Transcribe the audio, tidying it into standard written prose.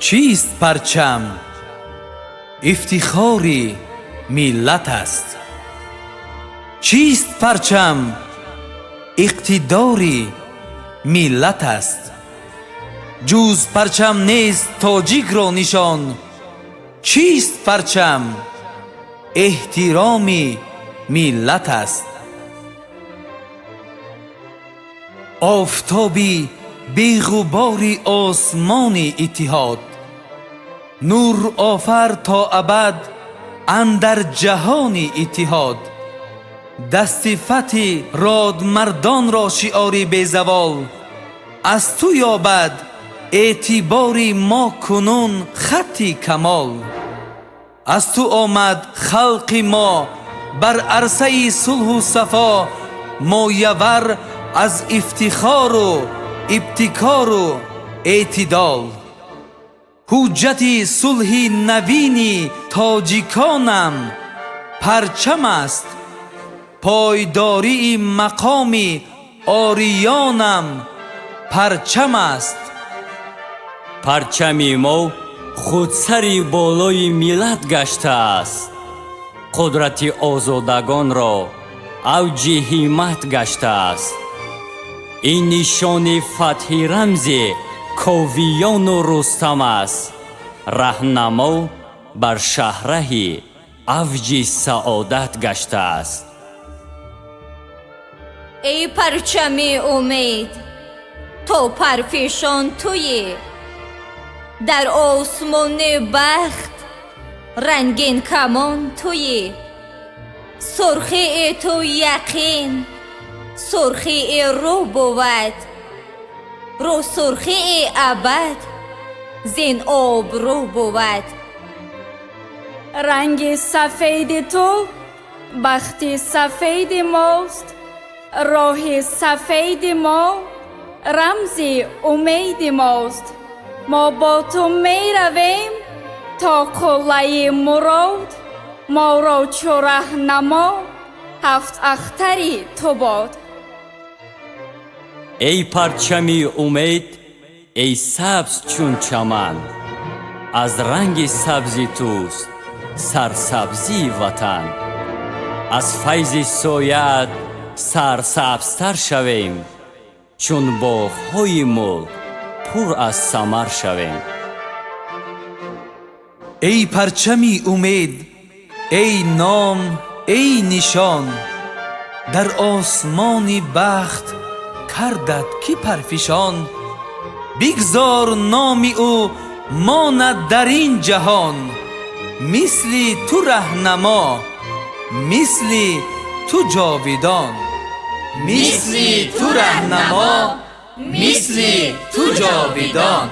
چیست پرچم؟ افتخاری ملت است. چیست پرچم؟ اقتداری ملت است. جز پرچم نیست تاجیک را نشان. چیست پرچم؟ احترامی ملت است. آفتابی بی غبار آسمان اتحاد، نور آفر تا ابد اندر جهان اتحاد. دست فتح راد مردان را شعاری بی زوال، از تو یابد اعتبار ما کنون خطی کمال. از تو آمد خلق ما بر عرصه صلح و صفا، مایور از افتخار و ابتکار و اعتدال. حجت صلح نوین تاجیکانم پرچم است، پایداری مقام آریانم پرچم است. پرچمی ما خودسری بالای ملت گشته است. قدرت آزادگان را اوج همت گشته است. این نشان فتح رمز کاویان و رستم است. راهنما بر شهره اوج سعادت گشته است. ای پرچم امید، تو پرفشان تویی. در آسمان بخت رنگین کمان تویی. سرخی تو یقین سرخی رو بود، رو سرخی ابد زین آب رو بود. رنگ سفید تو بخت سفید ماست، راه سفید ما رمز امید ماست. ما با تو می رویم تا قله مراد، ما را چو رهنما هفت اختری تو باد. ای پرچمی امید، ای سبز چون چمن، از رنگ سبزی توست سرسبزی وطن. از فیض سایه‌ات سرسبزتر شویم، چون باغ‌های ملک پر از ثمر شویم. ای پرچمی امید، ای نام ای نشان، در آسمان بخت کردت کی پرفشان. بگذار نام او ماند در این جهان، مثل تو رهنما مثل تو جاویدان. مثل تو رهنما مثل تو جاویدان.